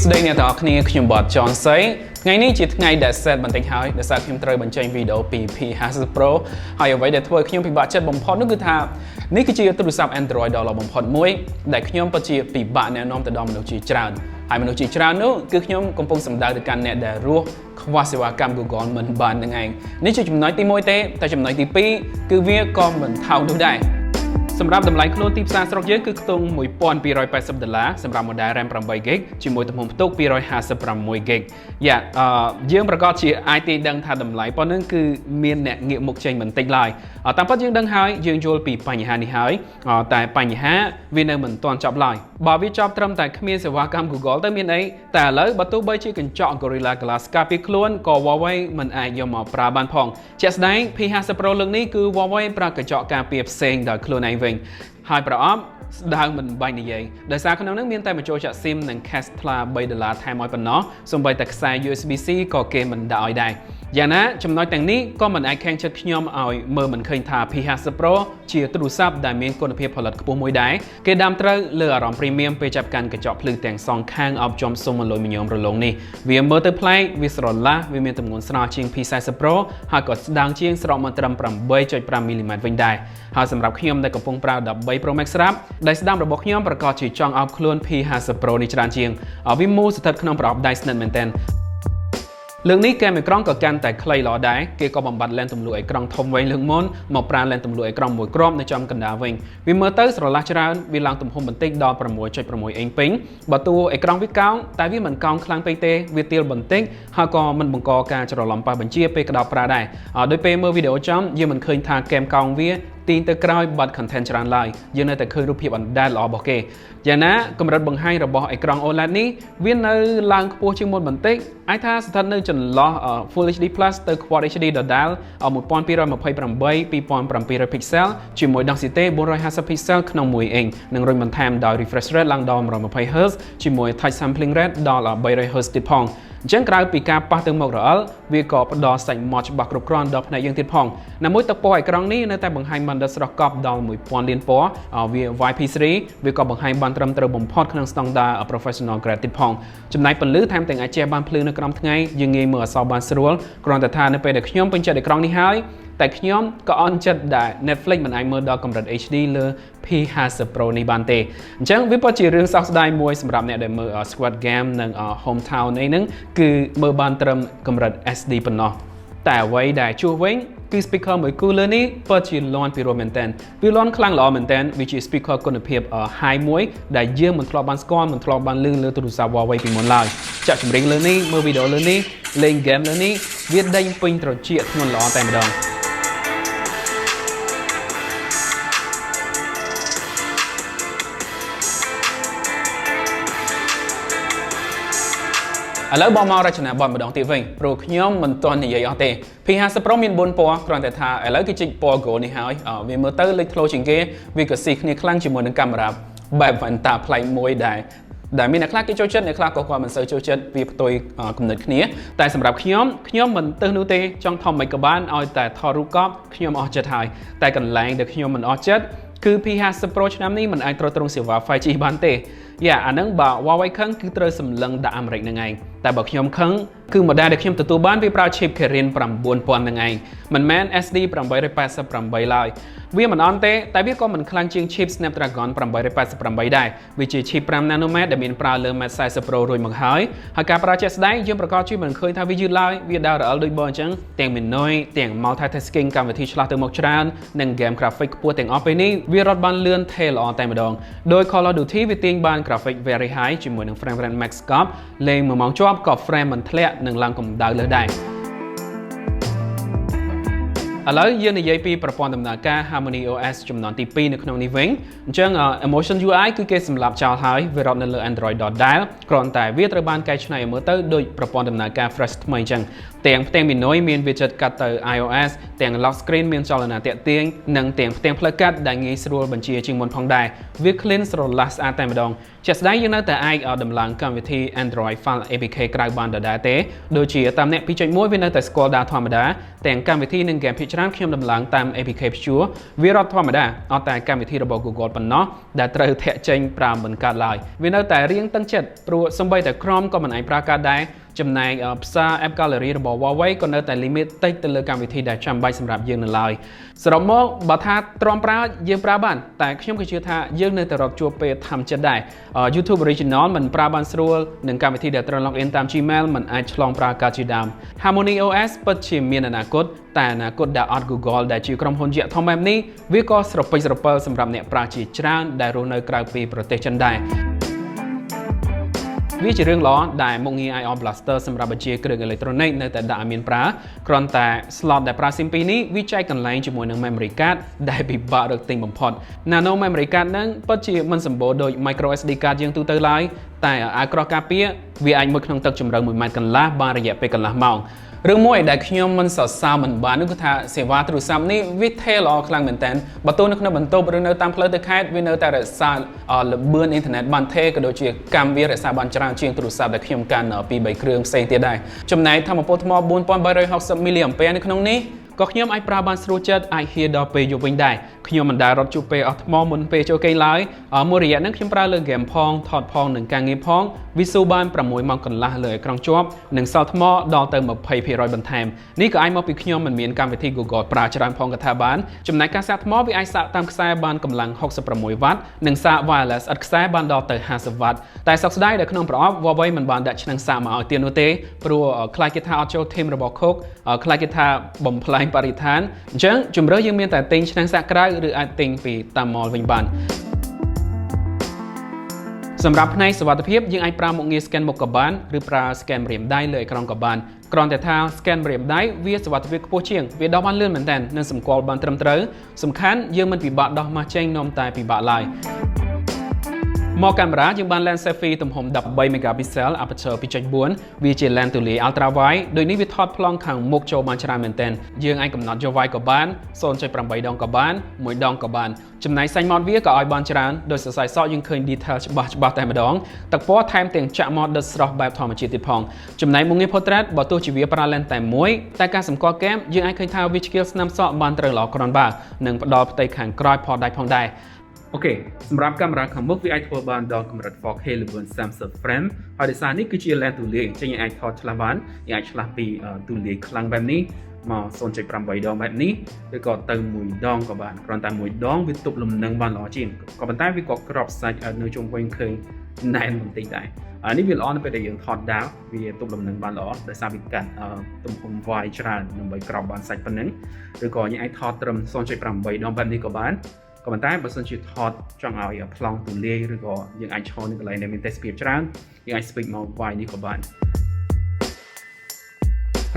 ស្ដីអ្នកទាំងអស់គ្នាខ្ញុំបាទចនស័យថ្ងៃនេះជាថ្ងៃដែល set បន្តិចហើយដោយសារខ្ញុំត្រូវបញ្ចេញវីដេអូពី P50 Pro ហើយអ្វីដែលធ្វើឲ្យខ្ញុំពិបាកចិត្តបំផុតនោះគឺថានេះគឺជាទូរស័ព្ទ Android ដ៏ល្អបំផុតមួយដែលខ្ញុំពិតជាពិបាកណែនាំទៅដល់មនុស្សជាច្រើនហើយមនុស្សជាច្រើននោះគឺខ្ញុំកំពុងសម្ដៅទៅកាន់អ្នកដែលរស់ខ្វះសេវាកម្ម Google មិនបាននឹងឯងនេះជាចំណុចទី1ទេតែចំណុចទី2គឺវាក៏មិនថោកនោះដែរសម្រាប់តម្លៃខ្លួនទីផ្សារស្រុកយើងគឺខ្ទង់$1280សម្រាប់ model RAM 8GB ជាមួយទំហំផ្ទុក 256GB យើងប្រកាសជាអាចទីដឹងថាតម្លៃប៉ុណ្ណឹងគឺមានអ្នកងាកមុខចេញបន្តិចឡើយតាមពិតយើងដឹងហើយយើងយល់ពីបញ្ហានេះហើយតែបញ្ហាវានៅមិនទាន់ចប់ឡើយបើវាចប់ត្រឹមតែគ្មានសេវាកម្ម Google ទៅមានអីតែឥឡូវបើទោះបីជាកញ្ចក់ Gorilla Glass ការពារខ្លួនក៏ Huawei មិនអាចយកមកប្រើបានផងជាក់ស្ដែង P50 Pro លើកនេះគឺ Huawei ប្រើកញ្ចក់ការពារផ្សេងដោយខ្លួនឯងវិញហើយប្រអប់ស្ដើងមិនបាញ់និយាយដោយសារក្នុងនោះមានតែបញ្ចូលចាក់ SIM និង cash ថ្លា$3ថែមឲ្យប៉ុណ្ណោះសូម្បីតែខ្សែ USB-C ក៏គេមិនដាក់ឲ្យដែរយ៉ាងណាចំណុចទាំងនេះក៏មិនអាចខាំងចិត្តខ្ញុំឲ្យមើលមិនឃើញថា P50 Pro ជាទូរស័ព្ទដែលមានគុណភាពផលិតខ្ពស់មួយដែរគេដាំត្រូវលើអារម្មណ៍ Premium ពេលចាប់កាន់កញ្ចក់ភ្លឺទាំងសងខាងអបចំសុំលុយមញោមរលោងនេះវាមើលទៅប្លែកវាស្រឡះវាមានទម្ងន់ស្រាលជាង P40 Pro ហើយក៏ស្ដើងជាងស្រកមកត្រឹម 8.5 មីលីម៉ែត្រវិញដែរហើយសម្រាប់ខ្ញុំដែលកំពុងប្រើ13 Pro Max ស្រាប់ដែលស្ដាំរបស់ខ្ញុំប្រកាសជាចង់អោបខ្លួន P50 Pro នេះច្រើនជាងវាមូលស្ថិតក្នុងប្រអប់ដៃស្និតមែនទែនលើកនេះកែមអេក្រង់ក៏កាន់តែខ្លីល្អដែរគេក៏បំបត្តិលែនទម្លុះអេក្រង់ធំវែងលើកមុនមកប្រើលែនទម្លុះអេក្រង់មួយគ្រាប់នៅចំកណ្ដាលវិញវាមើលទៅស្រឡះច្រើនវាឡើងទំហំបន្តិចដល់ 6.6 អ៊ីងពេញបើតួអេក្រង់វាកោងតែវាមិនកោងខ្លាំងពេកទេវាទាលបន្តិចហើយក៏មិនបង្កការច្រឡំប៉ះបញ្ជាពេលក្តោបប្រើដែរដោយពេលមើលវីដេអូចំយើងមិនឃើញថាកែមកោងវាទីទៅក្រោយបាត់ content ច្រើនឡើយយើងនៅតែឃើញរូបភាពអណ្ដែតល្អរបស់គេយ៉ាងណាកម្រិតបង្ហាញរបស់អេក្រង់ OLED នេះវានៅឡើងខ្ពស់ជាងមុនបន្តិចអាចថាស្ថិតនៅចន្លោះ Full HD Plus ទៅ Quad HD ដដែល 1228 2700 pixel ជាមួយ density 450 pixel ក្នុង1 inch និងរុញបន្ថែមដោយ refresh rate ឡើងដល់ 120Hz ជាមួយ touch sampling rate ដល់ 300Hz ទៀតផងអញ្ចឹងក្រៅពីការប៉ះទៅមករអិលវាក៏ផ្ដល់សាច់ម៉ត់ច្បាស់គ្រប់គ្រាន់ដល់ផ្នែកយើងទៀតផងណាមួយទឹកពណ៌អេក្រង់នេះនៅតែបង្ហាញបានដល់ស្រស់កប់ដល់ 1000 លានពណ៌វា YP3 វាក៏បង្ហាញបានត្រឹមត្រូវបំផុតក្នុងស្តង់ដារ professional grade ទៀតផងចំណែកពន្លឺថែមទាំងអាចជះបានភ្លឺនៅក្រោមថ្ងៃយើងងាយមើលអក្សរបានស្រួលគ្រាន់តែថានៅពេលដែលខ្ញុំពេញចិត្តអេក្រង់នេះហើយតែខ្ញុំក៏អន់ចិត្តដែល Netflix មិនអាចមើលដល់កម្រិត HD លើ P50 Pro នេះបានទេអញ្ចឹងវាពិតជារឿងសោកស្ដាយមួយសម្រាប់អ្នកដែលមើល Squad Game និង Hometown អីហ្នឹងគឺមើលបានត្រឹមកម្រិត SD ប៉ុណ្ណោះតែអ្វីដែលជួសវិញគឺ speaker មួយគូលើនេះពិតជាលាន់ពីរោះមែនតើវាលាន់ខ្លាំងល្អមែនតើវាជា speaker គុណភាព high មួយដែលយើងមិនធ្លាប់បានស្គាល់មិនធ្លាប់បានឮលើទូរស័ព្ទ Huawei ពីមុនឡើយចាក់ចម្រៀងលើនេះមើលវីដេអូលើនេះលេង game លើនេះវាដេញពេញត្រចៀកធ្ងន់ល្អតែម្ដងឥឡូវបងមករចនាប័ណ្ណម្ដងទៀតវិញព្រោះខ្ញុំមិនទាន់និយាយអស់ទេ P50 Pro មាន4ពណ៌គ្រាន់តែថាឥឡូវគេជីកពណ៌ Gold នេះហើយវាមើលទៅលេចធ្លោជាងគេវាក៏ស៊ីគ្នាខ្លាំងជាមួយនឹងកាមេរ៉ាបែបវ៉ែនតាប្លែកមួយដែលមានអ្នកខ្លះគេចូលចិត្តអ្នកខ្លះក៏គាត់មិនសូវចូលចិត្តវាផ្ទុយគំនិតគ្នាតែសម្រាប់ខ្ញុំមិនទៅនោះទេចង់ថតមិនក៏បានឲ្យតែថតរូបកប់ខ្ញុំអស់ចិត្តហើយតែកន្លែងដែលខ្ញុំមិនអស់ចិត្តគឺ P50 Pro ឆ្នាំនេះមិនអាចទ្រទ្រង់សេវា 5G បានទេអាហ្នឹងបើ Huawei ខឹងគឺត្រូវសម្លឹងដាក់អាមេរិកហ្នឹងឯងតែបើខ្ញុំខឹងគឺ model ដែលខ្ញុំទទួលបានវាប្រើ chip Kirin 9000ហ្នឹងឯងមិនមែន SD 888ឡើយវាមិនអន់ទេតែវាក៏មិនខ្លាំងជាង chip Snapdragon 888ដែរវាជា chip 5 nanometer ដែលមានប្រើលើ Mate 40 Pro រួចមកហើយការប្រើជាក់ស្ដែងយើងប្រកាសជាមិនឃើញថាវាយឺតឡើយវាដើររអិលដូចបងអញ្ចឹងទាំង menu ទាំង multitasking កម្មវិធីឆ្លាស់ទៅមកច្រើននិង game graphic ខ្ពស់ទាំងអស់ពេលនេះវារត់បានលឿនថេរល្អតែម្ដងដោយ Call of Duty វាទាញបាន graphic very high ជាមួយនឹង frame rate max កប់លេង1ម៉ោងជាប់ក៏ frame មិនធ្លាក់និងឡើងកម្ដៅលើដែរឥឡូវយើងនិយាយពីប្រព័ន្ធដំណើរការ Harmony OS ចំនួនទី2នៅក្នុងនេះវិញអញ្ចឹង Emotion UI គឺគេសម្រាប់ចោលហើយវារត់នៅលើ Android ដដែលគ្រាន់តែវាត្រូវបានកែច្នៃឲ្យមើលទៅដូចប្រព័ន្ធដំណើរការ fresh ថ្មីអញ្ចឹង ទាំងមីណុយមាន widget កាត់ទៅ iOS ទាំង lock screen មានចលនាតាក់ទាញនិងទាំងផ្ទាំងផ្លូវកាត់ដែលងាយស្រួលបញ្ជាជាងមុនផងដែរវា clean ស្រឡះស្អាតតែម្ដងជាក់ស្ដែងយើងនៅតែអាចដំឡើងកម្មវិធី Android file APK ក្រៅបានដដែលទេដូចជាតាមអ្នក 2.1 វានៅតែស្គាល់ដាធម្មតាទាំងកម្មវិធីនិងហ្គេមភាគច្រើនខ្ញុំដំឡើងតាម APK ព្យួរវារត់ធម្មតាអត់តែកម្មវិធីរបស់ Google ប៉ុណ្ណោះដែលត្រូវធាក់ចេញប្រើមិនកើតឡើយវានៅតែរៀងតឹងចិត្តព្រោះសម្បីតែ Chrome ក៏មិនអាចប្រើកើតដែរចំណែកផ្សារ App Gallery របស់ Huawei ក៏នៅតែ limit តិចទៅលើកម្មវិធីដែលចាំបាច់សម្រាប់យើងនៅឡើយសរុបមកបើថាទ្រាំប្រើយើងប្រើបានតែខ្ញុំក៏ជឿថាយើងនៅតែរត់ជួបពេលធម្មចិត្តដែរ YouTube Original មិនប្រើបានស្រួលនិងកម្មវិធីដែលត្រូវ login តាម Gmail មិនអាចឆ្លងប្រើកើតជាដើម Harmony OS ពិតជាមានអនាគតតែអនាគតដែលអត់ Google ដែលជាក្រុមហ៊ុនយក្សធំបែបនេះវាក៏ស្រពេចស្រពិលសម្រាប់អ្នកប្រើជាច្រើនដែលរស់នៅក្រៅពីប្រទេសចិនដែរវាជារឿងល្អដែលមុខងារ IO Blaster សម្រាប់បញ្ជាគ្រឿងអេឡិចត្រូនិកនៅតែដាក់ឲ្យមានប្រើគ្រាន់តែ slot ដែលប្រើ SIM 2នេះវាចែកកន្លែងជាមួយនឹង memory card ដែលពិបាករកទិញបំផុត Nano memory card ហ្នឹងពិតជាមិនសម្បូរដូច micro SD card យើងទូទៅឡើយតែអាក្រោះការពារវាអាចមុជក្នុងទឹកជម្រៅ 1 ម៉ែត្រកន្លះបានរយៈពេលកន្លះម៉ោងរឿងមួយដែលខ្ញុំមិនសរសើរមិនបាននោះគឺថាសេវាទូរស័ព្ទនេះវាថេល្អខ្លាំងមែនតើបើទោះនៅក្នុងបន្ទប់ឬនៅតាមផ្លូវទៅខេត្តវានៅតែរក្សាល្បឿនអ៊ីនធឺណិតបានថេក៏ដូចជាកម្មវារក្សាបានច្រើនជាងទូរស័ព្ទដែលខ្ញុំកាន់ពី3គ្រឿងផ្សេងទៀតដែរចំណែកថាមពលថ្ម 4360 mAh នៅក្នុងនេះក៏ខ្ញុំអាចប្រើបានស្រួលចិត្តអាចហៀដល់ពេលយប់វិញដែរខ្ញុំមិនដែលរត់ជួបពេលអស់ថ្មមុនពេលចូលគេងឡើយមួយរយៈហ្នឹងខ្ញុំប្រើលើហ្គេមផងថតផងនិងការងារផងវាស៊ូបាន6ម៉ោងកន្លះលើអេក្រង់ជាប់និងសល់ថ្មដល់ទៅ 20% បន្ថែមនេះក៏អាចមកពីខ្ញុំមិនមានកម្មវិធី Google ប្រើច្រើនផងក៏ថាបានចំណែកការសាកថ្មវាអាចសាកតាមខ្សែបានកម្លាំង66 វ៉ាត់និងសាក wireless ឥតខ្សែបានដល់ទៅ50 វ៉ាត់តែសោកស្ដាយដែលក្នុងប្រអប់ Huawei មិនបានដាក់ឆ្នាំងសាកមកឲ្យទៀតនោះទេព្រោះខ្លាចគេថាអត់ចូល team របស់ Coke ខ្លាចគេថាបំផ្លាញបរិស្ថានអញ្ចឹងជំរឿយើងមានតែទិញឆ្នាំងសាកក្រៅឬអាចទិញពីតាម mall វិញបានសម្រាប់ផ្នែកសុវត្ថិភាពយើងអាចប្រើមុខងារ scan មុខក៏បានឬប្រើ scan ម្រាមដៃលើអេក្រង់ក៏បានគ្រាន់តែថា scan ម្រាមដៃវាសុវត្ថិភាពខ្ពស់ជាងវាដោះបានលឿនមែនទែននិងសម្គាល់បានត្រឹមត្រូវសំខាន់យើងមិនពិបាកដោះម៉ាស់ចេញនាំតែពិបាកឡើយមកកាមេរ៉ាយើងបាន lens selfie ទំហំ13 megapixel aperture 2.4 វាជា lens ទូលាយ ultra wide ដូចនេះវាថតប្លង់ខាងមុខចូលបានច្រើនមែនទែនយើងអាចកំណត់យក wide ក៏បាន 0.8 ដងក៏បាន1ដងក៏បានចំណែកសាច់ម៉ត់វាក៏ឲ្យបានច្រើនដោយសរសៃសក់យើងឃើញ detail ច្បាស់តែម្ដងទឹកពណ៌ថែមទាំងចាក់ម៉ត់ដិតស្រស់បែបធម្មជាតិទៀតផងចំណែកមុខងារ portrait បើទោះជាវាប្រើ lens តែមួយតែការសម្គាល់គែមយើងអាចឃើញថាវាឆ្កៀលស្នាមសក់បានត្រូវល្អគ្រាន់បើនិងផ្ដល់ផ្ទៃខាងក្រោយផដាច់ផងដែរអូខេសម្រាប់កាមេរ៉ាខាងមុខវាអាចធ្វើបានដល់កម្រិត 4K ល្បឿន30 frame ហើយដោយសារនេះគឺជា lens ទូលាយអញ្ចឹងយើងអាចថតឆ្លាស់បានយើងអាចឆ្លាស់ពីទូលាយខ្លាំងបែបនេះមក 0.8 ដងបែបនេះឬក៏ទៅ1ដងក៏បានគ្រាន់តែ1ដងវាទប់លំនឹងបានល្អជាងក៏ប៉ុន្តែវាក៏ក្របសាច់នៅជុំវិញឃើញណែនបន្តិចដែរនេះវាល្អនៅពេលដែលយើងថតដាវវាទប់លំនឹងបានល្អដោយសារវាកាត់ទំហំវាយច្រើនដើម្បីក្របបានសាច់ប៉ុណ្ណឹងឬក៏យើងអាចថតត្រឹម 0.8 ដងបែបនេះក៏បានក៏ប៉ុន្តែបើសិនជាថតចង់ឲ្យប្លង់ទូលាយឬក៏យើងអាចឈរនៅកន្លែងដែលមានទេសភាពច្រើនយើងអាច switch មកវាយនេះក៏បាន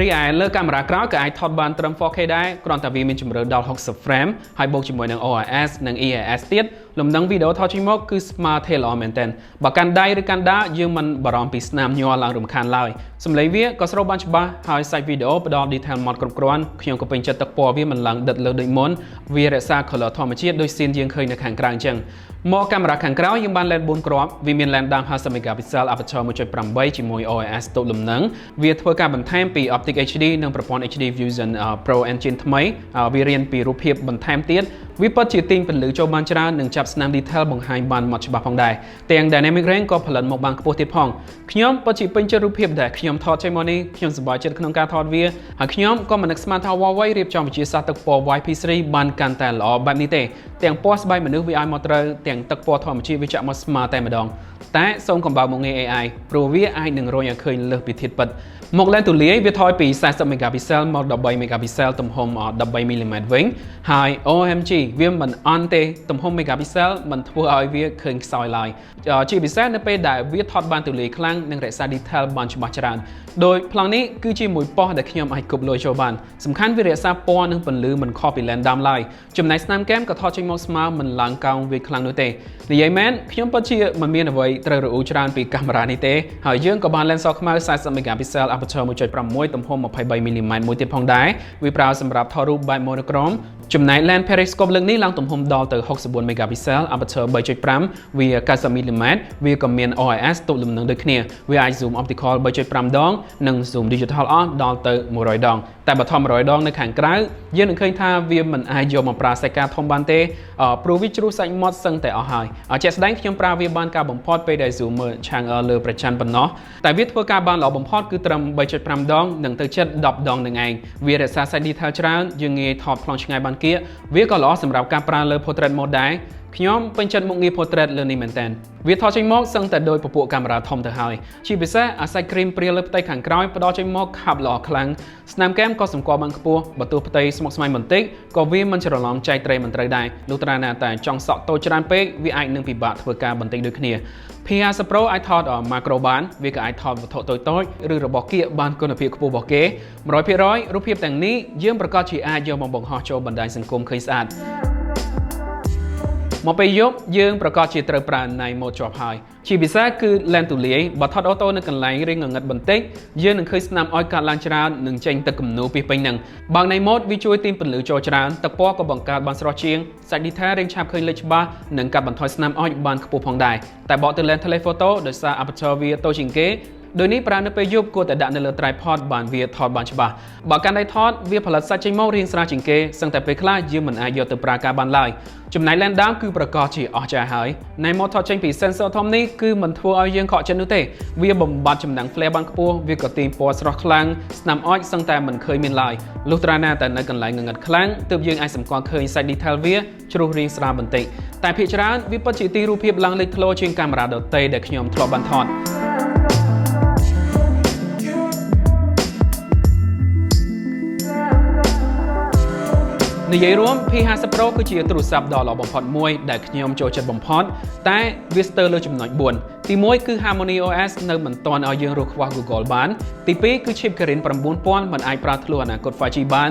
រីឯលើកាមេរ៉ាក្រោយក៏អាចថតបានត្រឹម 4K ដែរគ្រាន់តែវាមានជម្រៅដល់60 frame ហើយបូកជាមួយនឹង OIS និង EIS ទៀតលំនឹងវីដេអូថតចេញមកគឺស្មើថេល្អមែនទែនបើកាន់ដៃឬកាន់ដាយើងមិនបារម្ភពីស្នាមញ័រឡើងរំខានឡើយសំឡេងវាក៏ស្រូបបានច្បាស់ហើយសាច់វីដេអូផ្ដល់ detail ម៉ត់គ្រប់គ្រាន់ខ្ញុំក៏ពេញចិត្តទឹកពណ៌វាមិនឡើងដិតលើដូចមុនវារក្សា color ធម្មជាតិដូចស៊ីនយើងឃើញនៅខាងក្រៅអញ្ចឹងមកកាមេរ៉ាខាងក្រោយយើងបាន lens 4 គ្រាប់វាមាន lens ដាំ50 megapixel aperture 1.8 ជាមួយ OIS ទប់លំនឹងវាធ្វើការបន្ថែមពី optic HD និងប្រព័ន្ធ HD Fusion Pro Engine ថ្មីវារៀនពីរូបភាពបន្ថែមទៀតវាពិតជាទាញពន្លឺចូលបានច្រើននិងចាប់ស្នាម detail បង្ហាញបានម៉ត់ច្បាស់ផងដែរទាំង dynamic range ក៏ផលិតមកបានខ្ពស់ទៀតផងខ្ញុំពិតជាពេញចិត្តរូបភាពដែលខ្ញុំថតចេញមកនេះខ្ញុំសប្បាយចិត្តក្នុងការថតវាហើយខ្ញុំក៏មិននឹកស្មានថា Huawei រៀបចំវិទ្យាសាស្ត្រទឹកពណ៌ YP3 បានកាន់តែល្អបែបនេះទេទាំងពណ៌ស្បែកមនុស្សវាឲ្យមកត្រូវទាំងទឹកពណ៌ធម្មជាតិវាចាក់មកស្មើតែម្ដងតែសូមកំបោរមុខងារ AI ព្រោះវាអាចនឹងរញឲ្យឃើញលើសពីធាតុពិតមកlensទូលាយវាថយពី40 megapixel មក13 megapixel ទំហំ13 mm វិញហើយ OMG វាមិនអន់ទេទំហំ megapixel មិនធ្វើឲ្យវាឃើញខ្សោយឡើយជាពិសេសនៅពេលដែលវាថតបានទូលាយខ្លាំងនិងរក្សា detail បានច្បាស់ច្រើនដោយប្លង់នេះគឺជាមួយប៉ុស្តិ៍ដែលខ្ញុំអាចគប់លុយចូលបានសំខាន់វារក្សាពណ៌និងពន្លឺមិនខុសពី lens ដើមឡើយចំណែក snap cam ក៏ថតចេញមកស្មើមិនឡើងកោងវាខ្លាំងនោះទេនិយាយមែនខ្ញុំពិតជាមិនមានអ្វីត្រូវរអ៊ូច្រើនពីកាមេរ៉ានេះទេហើយយើងក៏បាន lens សខ្មៅ40 megapixel aperture 1.6 ទំហំ 23 mm មួយទៀតផងដែរវាប្រើសម្រាប់ថតរូបបែប monochrome ចំណែក lens periscope លើកនេះឡើងទំហំដល់ទៅ64 megapixel aperture 3.5 វា 90 mm វាក៏មាន OIS ទប់លំនឹងដូចគ្នាវាអាច zoom optical 3.5 ដងនិង zoom digital អស់ដល់ទៅ100ដងតែបើថត100ដងនៅខាងក្រៅយើងនឹងឃើញថាវាមិនអាចយកមកប្រើសាច់ការធំបានទេព្រោះវាជ្រុះសាច់មាត់សឹងតែអស់ហើយជាក់ស្ដែងខ្ញុំប្រើវាបានការបំផុតពេលដែល zoom មើលឆាំងលើប្រច័ណ្ឌប៉ុណ្ណោះតែវាធ្វើការបានល្អបំផុតគឺត្រឹម 3.5 ដងនិងទៅជិត10ដងនឹងឯងវារក្សាសាច់ detail ច្រើនយើងងាយថតប្លង់ឆ្ងាយបានគៀកវាក៏ល្អសម្រាប់ការប្រើលើ portrait mode ដែរខ្ញុំពេញចិត្តមុខងារ portrait លើនេះមែនតើវាថតចេញមកសឹងតែដោយពពួកកាមេរ៉ាធំទៅហើយជាពិសេសអាសាច់គ្រីមព្រាលលើផ្ទៃខាងក្រោយផ្ដល់ចេញមកខាប់ល្អខ្លាំង snap cam ក៏សម្គាល់បានខ្ពស់បើទោះផ្ទៃស្មុគស្មាញបន្តិចក៏វាមិនច្រឡំចែកត្រីមិនត្រូវដែរលុះត្រាណាតែចង់សក់តូចច្រើនពេកវាអាចនឹងពិបាកធ្វើការបន្តិចដូចគ្នា P50 Pro អាចថត macro បានវាក៏អាចថតវត្ថុតូចៗឬរបស់គៀកបានគុណភាពខ្ពស់របស់គេ 100% រូបភាពទាំងនេះយើងប្រកាសជាអាចយកមកបង្ហោះចូលបណ្ដាញសង្គមឃើញស្អាតមកពេលយប់យើងប្រកាសជាត្រូវប្រើ night mode ជាប់ហើយជាពិសេសគឺ lens ទូលាយបើថតអូតូនៅកន្លែងរៀងងងឹតបន្តិចយើងនឹងឃើញស្នាមឲ្យកាត់ឡើងច្រើននិងចេញទឹកគំនូរពីពេញហ្នឹងបើ night mode វាជួយទាញពន្លឺចូលច្រើនទឹកពណ៌ក៏បង្កើតបានស្រស់ជាងសាច់ detail រៀងឆាប់ឃើញលេចច្បាស់និងកាត់បន្ថយស្នាមឲ្យបានខ្ពស់ផងដែរតែបកទៅ lens telephoto ដោយសារ aperture វាតូចជាងគេដោយនេះប្រើនៅពេលយប់គួរតែដាក់នៅលើ tripod បានវាថតបានច្បាស់បើកាន់ដៃថតវាផលិតសាច់ចេញមករាងស្រាលជាងគេសឹងតែពេលខ្លះយើងមិនអាចយកទៅប្រើការបានឡើយចំណែក lens ដើមគឺប្រកាសជាអស្ចារ្យហើយ night mode ថតចេញពី sensor ធំនេះគឺមិនធ្វើឲ្យយើងខកចិត្តនោះទេវាបំបត្តិចំណាំង flare បានខ្ពស់វាក៏ទាញពណ៌ស្រស់ខ្លាំងស្នាមអុចសឹងតែមិនឃើញមានឡើយលុះត្រាណាតែនៅកន្លែងងងឹតខ្លាំងទើបយើងអាចសម្គាល់ឃើញសាច់ detail វាជ្រុះរាងស្រាលបន្តិចតែភាគច្រើនវាពិតជាទីរូបភាពឡើងលេចធ្លោជាងកាមេរ៉ាដទៃដែលខ្ញុំធ្លាប់បានថតនិយាយរួម P50 Pro គឺជាទូរស័ព្ទដ៏ល្អបំផុតមួយដែលខ្ញុំចូលចិត្តបំផុតតែវាស្ទើរលើចំណុច4ទី1គឺ Harmony OS នៅមិនទាន់ឲ្យយើងរកខ្វះ Google បានទី2គឺ chip Kirin 9000មិនអាចប្រើធ្លុះអនាគត 5G បាន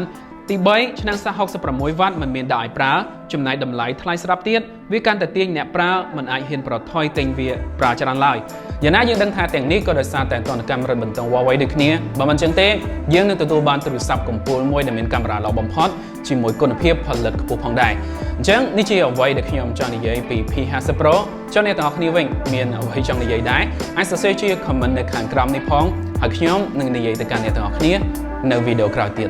ទី3ឆ្នាំងសាស66 វ៉ាត់មិនមានដាក់ឲ្យប្រើចំណែកតម្លៃថ្លៃស្រាប់ទៀតវាកាន់តែទាញអ្នកប្រើមិនអាចហ៊ានប្រថុយទិញវាប្រើច្រើនឡើយយ៉ាងណាយើងដឹងថាទាំងនេះក៏ដោយសារតែទណ្ឌកម្មរឹតបន្តឹង Huawei ដូចគ្នាបើមិនចឹងទេយើងនឹងទទួលបានទូរស័ព្ទកំពូលមួយដែលមានកាមេរ៉ាល្អបំផុតជាមួយគុណភាពផលិតខ្ពស់ផងដែរអញ្ចឹងនេះជាអ្វីដែលខ្ញុំចង់និយាយពី P50 Pro ចង់អ្នកទាំងអស់គ្នាវិញមានអ្វីចង់និយាយដែរអាចសរសេរជា comment នៅខាងក្រោមនេះផងហើយខ្ញុំនឹងនិយាយទៅកាន់អ្នកទាំងអស់គ្នានៅវីដេអូក្រោយទៀត